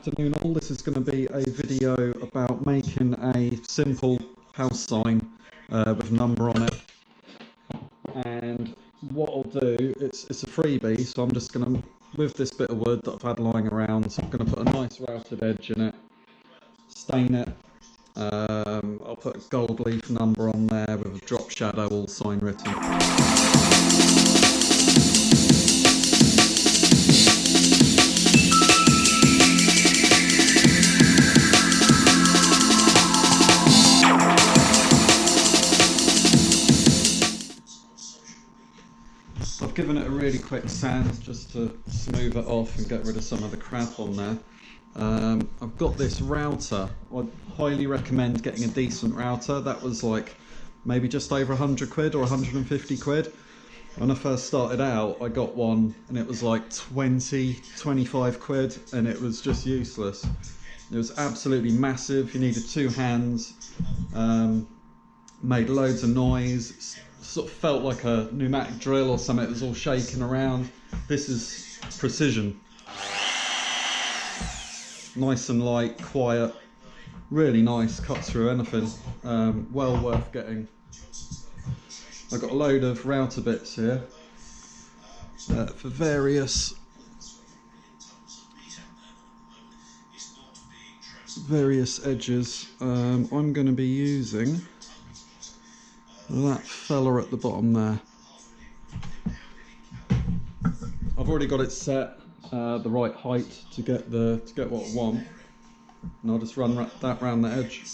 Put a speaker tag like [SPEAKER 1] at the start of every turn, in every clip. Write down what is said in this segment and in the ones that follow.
[SPEAKER 1] afternoon all. This is going to be a video about making a simple house sign with a number on it. And what I'll do, it's a freebie, so I'm just going to, with this bit of wood that I've had lying around, so I'm going to put a nice routed edge in it, stain it. I'll put a gold leaf number on there with a drop shadow, all sign written. I've given it a really quick sand just to smooth it off and get rid of some of the crap on there. I've got this router. I'd highly recommend getting a decent router. That was like maybe just over 100 quid or 150 quid. When I first started out, I got one and it was like 25 quid and it was just useless. It was absolutely massive. You needed two hands, made loads of noise. Sort of felt like a pneumatic drill or something. It was all shaking around. This is precision. Nice and light, quiet, really nice, cuts through anything. Well worth getting. I've got a load of router bits here for various edges. I'm going to be using that fella at the bottom there. I've already got it set the right height to get what I want, and I'll just run that round the edge.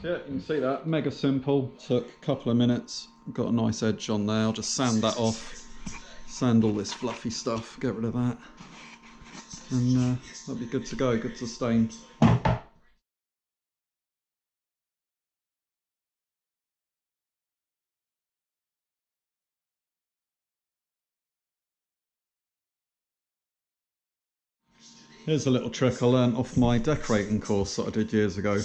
[SPEAKER 1] Yeah, you can see that, mega simple, took a couple of minutes, got a nice edge on there. I'll just sand that off, sand all this fluffy stuff, get rid of that, and that'll be good to go, good to stain. Here's a little trick I learnt off my decorating course that I did years ago.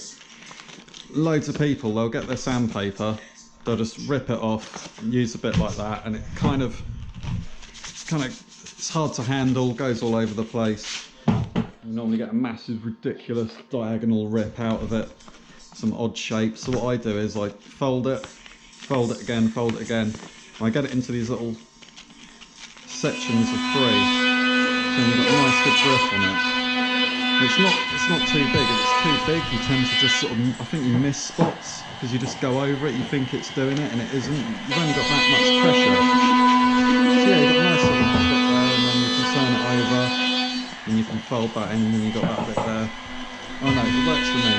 [SPEAKER 1] Loads of people, they'll get their sandpaper, they'll just rip it off and use a bit like that, and it's hard to handle, goes all over the place. You normally get a massive, ridiculous diagonal rip out of it, some odd shapes. So what I do is I fold it again, fold it again. I get it into these little sections of 3, so you've got a nice good grip on it. It's not too big. If it's too big, you tend to just sort of, I think you miss spots because you just go over it, you think it's doing it and it isn't. You've only got that much pressure. So yeah, you've got a nice little bit there, and then you can turn it over and you can fold that in, and then you've got that bit there. Oh no, it works for me.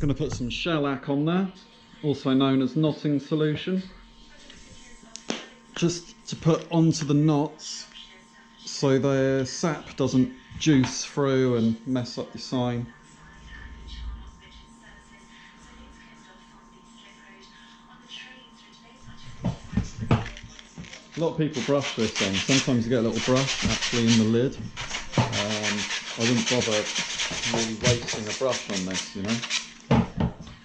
[SPEAKER 1] going to put some shellac on there, also known as knotting solution, just to put onto the knots so the sap doesn't juice through and mess up your sign. A lot of people brush this on. Sometimes you get a little brush actually in the lid. I wouldn't bother really wasting a brush on this, you know.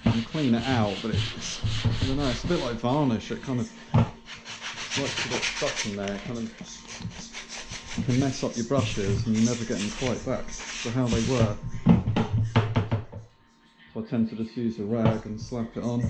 [SPEAKER 1] You can clean it out, but it's, I don't know, it's a bit like varnish. It kind of likes to get stuck in there. It kind of can mess up your brushes and you never get them quite back to how they were. So I tend to just use a rag and slap it on.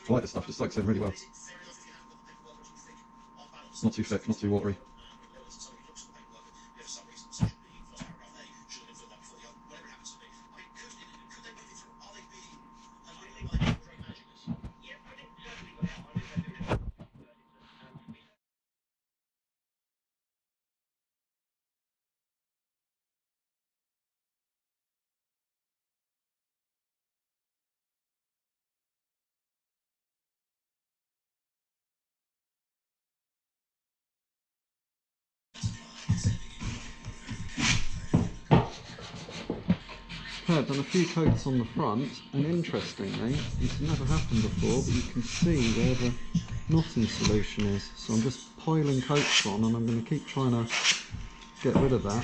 [SPEAKER 1] I like this stuff, just soaks in really well. It's not too thick, not too watery. I've done a few coats on the front, and interestingly, it's never happened before, but you can see where the knotting solution is. So I'm just piling coats on, and I'm going to keep trying to get rid of that.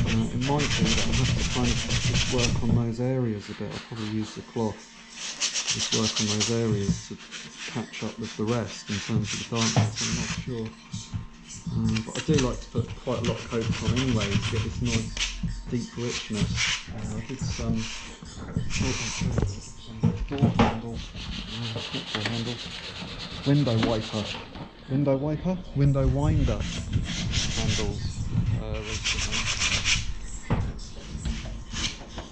[SPEAKER 1] It might be that I'll have to kind of just work on those areas a bit. I'll probably use the cloth, just work on those areas to catch up with the rest in terms of the darkness. I'm not sure. But I do like to put quite a lot of coats on anyway to get this nice deep richness. I did some door handle, window winder handles recently.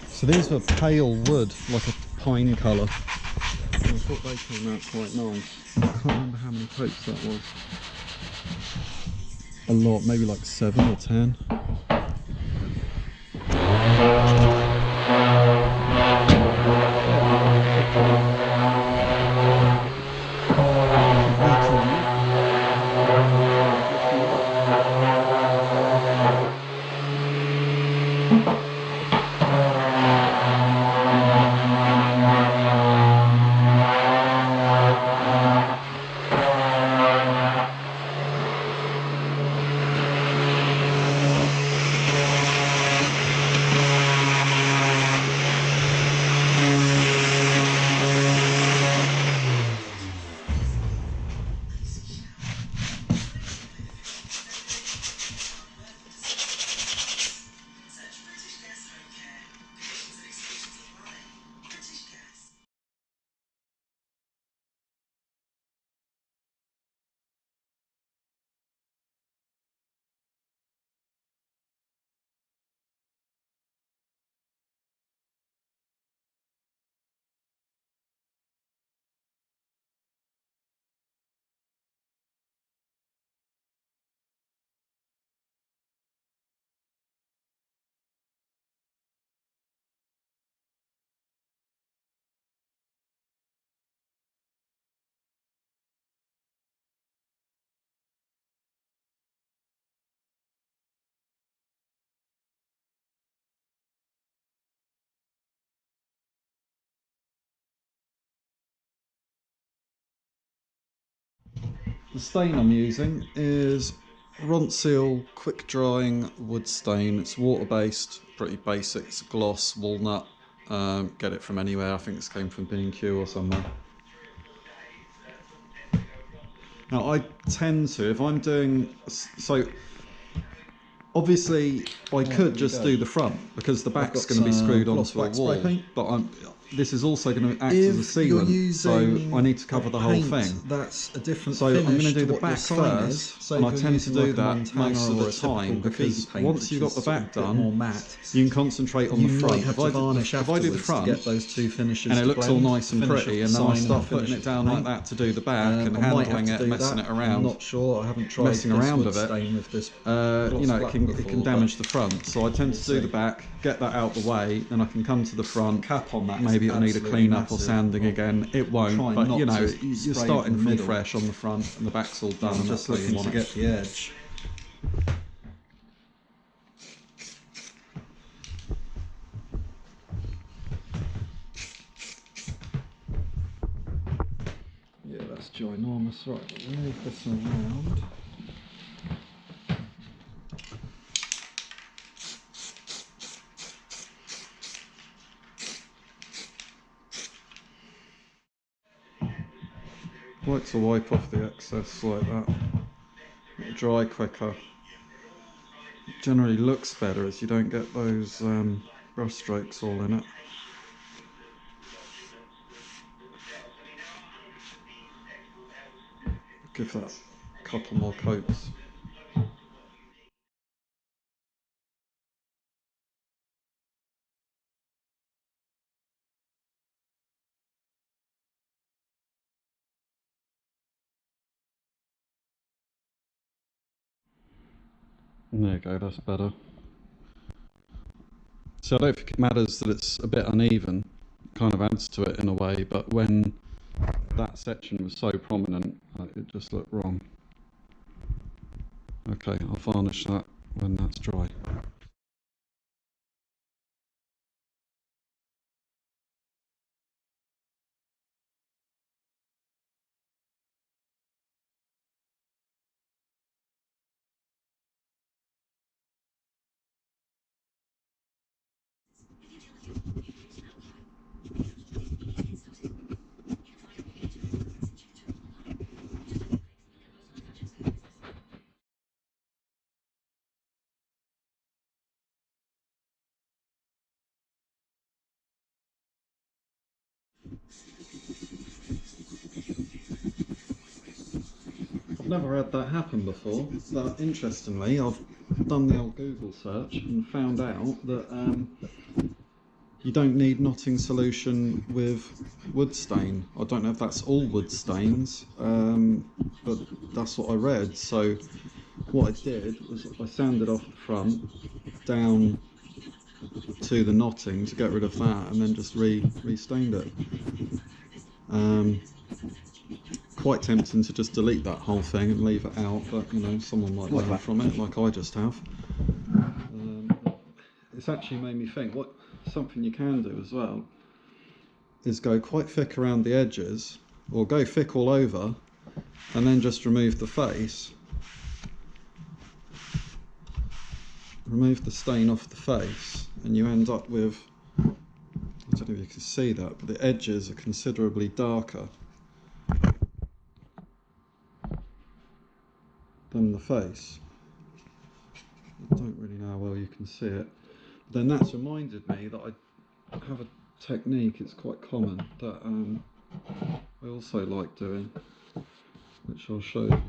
[SPEAKER 1] So these were pale wood, like a pine colour. And I thought they came out quite nice. I can't remember how many coats that was. A lot, maybe like 7 or 10. The stain I'm using is Ronseal quick drying wood stain. It's water based, pretty basic. It's gloss, walnut. Get it from anywhere. I think this came from B&Q or somewhere. Now I tend to, if I'm doing, so obviously I could just do the front because the back's going to be screwed onto a wall, but this is also going to act as a sealant, so I need to cover the whole thing.
[SPEAKER 2] That's a different
[SPEAKER 1] so I'm going to do the back first, and I tend to do that most of the time because once you've got the back done, you can concentrate on the front. If I do the front and it looks all nice and pretty, and then I start putting it down like that to do the back and handling it, messing it around,
[SPEAKER 2] I'm not sure, I haven't tried
[SPEAKER 1] messing around with it,
[SPEAKER 2] you
[SPEAKER 1] know, it can damage the front. So I tend to do the back, get that out the way, then I can come to the front.
[SPEAKER 2] Cap on that.
[SPEAKER 1] Maybe it'll need a clean up or sanding again. It won't, but you know, you're starting from fresh on the front, and the back's all done.
[SPEAKER 2] I'm just looking to get the edge.
[SPEAKER 1] Yeah, that's ginormous. Right, move this around. I like to wipe off the excess like that. It'll dry quicker. It generally looks better as you don't get those brush strokes all in it. Give that a couple more coats. There you go, that's better. So I don't think it matters that it's a bit uneven, it kind of adds to it in a way, but when that section was so prominent, it just looked wrong. Okay, I'll varnish that when that's dry. I've never had that happen before, but interestingly, I've done the old Google search and found out that you don't need knotting solution with wood stain. I don't know if that's all wood stains, but that's what I read. So what I did was I sanded off the front down to the knotting to get rid of that, and then just re-stained it. Quite tempting to just delete that whole thing and leave it out, but you know, someone might learn from it, like I just have. It's actually made me think, something you can do as well is go quite thick around the edges, or go thick all over, and then just remove the face. Remove the stain off the face, and you end up with, I don't know if you can see that, but the edges are considerably darker than the face. I don't really know how well you can see it. But then that's reminded me that I have a technique, it's quite common, that I also like doing, which I'll show you.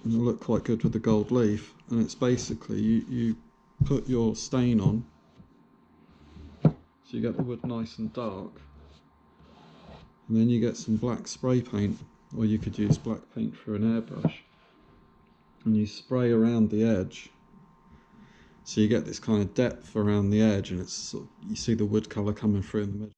[SPEAKER 1] And it'll look quite good with the gold leaf, and it's basically you put your stain on, so you get the wood nice and dark, and then you get some black spray paint, or you could use black paint for an airbrush, and you spray around the edge, so you get this kind of depth around the edge, and it's sort of, you see the wood colour coming through in the middle.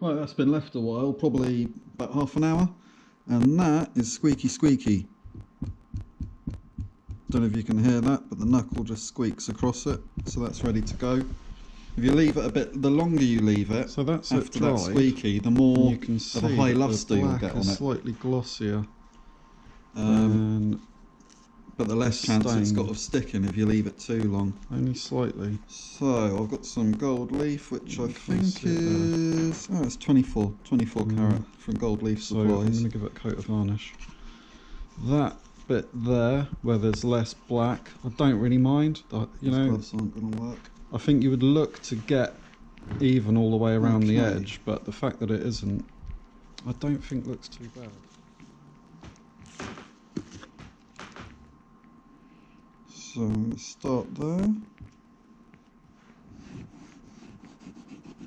[SPEAKER 1] Right, that's been left a while, probably about half an hour, and that is squeaky squeaky. Don't know if you can hear that, but the knuckle just squeaks across it, so that's ready to go. If you leave it a bit, the longer you leave it,
[SPEAKER 2] So that's
[SPEAKER 1] after that squeaky, the more
[SPEAKER 2] you can
[SPEAKER 1] of a high luster you'll get on it.
[SPEAKER 2] Slightly glossier.
[SPEAKER 1] But the less chance it's got of sticking if you leave it too long.
[SPEAKER 2] Only slightly.
[SPEAKER 1] So I've got some gold leaf, which I
[SPEAKER 2] You can
[SPEAKER 1] think
[SPEAKER 2] see it
[SPEAKER 1] is it's 24 carat from Gold Leaf
[SPEAKER 2] So I'm going
[SPEAKER 1] Supplies.
[SPEAKER 2] to give it a coat of varnish. That bit there, where there's less black, I don't really mind. You
[SPEAKER 1] These
[SPEAKER 2] know,
[SPEAKER 1] gloves aren't going to work.
[SPEAKER 2] I think you would look to get even all the way around the
[SPEAKER 1] Okay.
[SPEAKER 2] edge, but the fact that it isn't, I don't think looks too bad.
[SPEAKER 1] So I'm going to start there.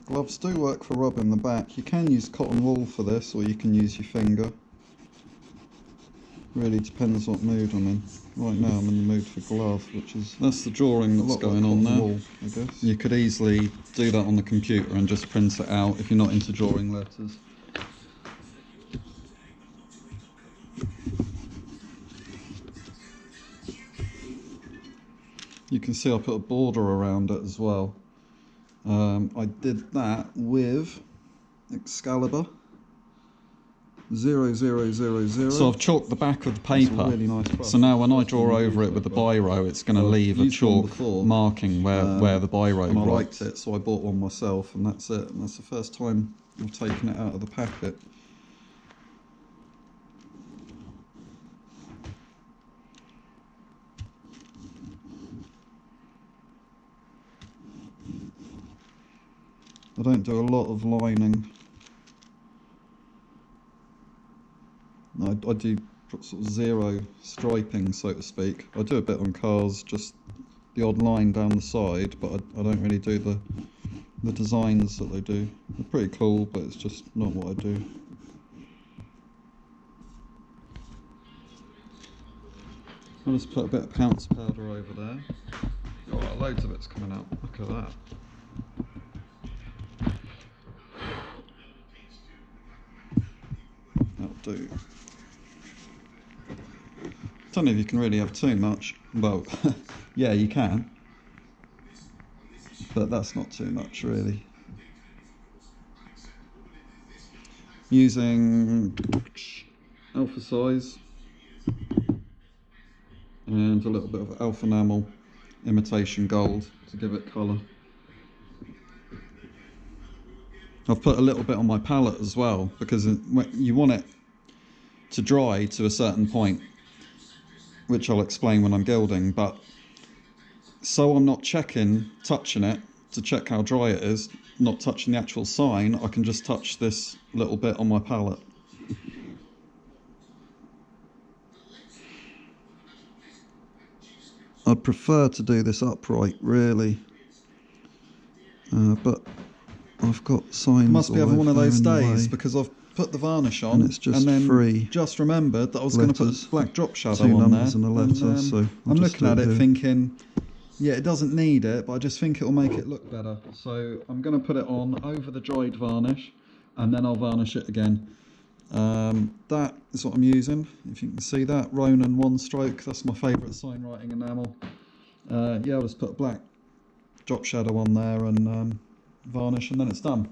[SPEAKER 1] Gloves do work for rubbing the back. You can use cotton wool for this, or you can use your finger. Really depends what mood I'm in. Right now I'm in the mood for glove, which is
[SPEAKER 2] That's the drawing
[SPEAKER 1] a
[SPEAKER 2] that's
[SPEAKER 1] lot
[SPEAKER 2] going
[SPEAKER 1] like
[SPEAKER 2] on
[SPEAKER 1] cotton
[SPEAKER 2] there.
[SPEAKER 1] wool, I guess.
[SPEAKER 2] You could easily do that on the computer and just print it out if you're not into drawing letters.
[SPEAKER 1] You can see I put a border around it as well. I did that with Excalibur 0000.
[SPEAKER 2] So I've chalked the back of the
[SPEAKER 1] It's a
[SPEAKER 2] paper.
[SPEAKER 1] really nice brush.
[SPEAKER 2] So now when I
[SPEAKER 1] First one
[SPEAKER 2] draw
[SPEAKER 1] I've
[SPEAKER 2] over
[SPEAKER 1] used
[SPEAKER 2] it with the
[SPEAKER 1] that brush.
[SPEAKER 2] biro, it's going to
[SPEAKER 1] I've
[SPEAKER 2] leave a
[SPEAKER 1] used one
[SPEAKER 2] chalk
[SPEAKER 1] before,
[SPEAKER 2] marking where the biro
[SPEAKER 1] and I
[SPEAKER 2] writes.
[SPEAKER 1] liked it, so I bought one myself, and that's it. And that's the first time I've taken it out of the packet. I don't do a lot of lining. I do sort of zero striping, so to speak. I do a bit on cars, just the odd line down the side, but I don't really do the designs that they do. They're pretty cool, but it's just not what I do. I'll just put a bit of pounce powder over there. Oh, loads of it's coming out. Look at that. That'll do. Don't know if you can really have too much. Well, yeah, you can. But that's not too much, really. Using alpha size and a little bit of alpha enamel imitation gold to give it colour. I've put a little bit on my palette as well, because you want it to dry to a certain point, which I'll explain when I'm gilding, but so I'm not touching it to check how dry it is, not touching the actual sign, I can just touch this little bit on my palette. I'd prefer to do this upright, really, but I've got signs. Must be having one of those days, because I've put the varnish on
[SPEAKER 2] And it's just
[SPEAKER 1] and then
[SPEAKER 2] free
[SPEAKER 1] just remembered that I was going to put
[SPEAKER 2] letters.
[SPEAKER 1] black drop shadow
[SPEAKER 2] Two
[SPEAKER 1] on there.
[SPEAKER 2] numbers and a letter, so I'll
[SPEAKER 1] I'm
[SPEAKER 2] just
[SPEAKER 1] looking
[SPEAKER 2] do
[SPEAKER 1] at
[SPEAKER 2] it
[SPEAKER 1] it
[SPEAKER 2] here.
[SPEAKER 1] thinking, yeah, it doesn't need it, but I just think it'll make it look better. So I'm going to put it on over the dried varnish, and then I'll varnish it again. That is what I'm using. If you can see that, Ronin one stroke. That's my favourite sign writing enamel. Yeah, I'll just put a black drop shadow on there and varnish, and then it's done.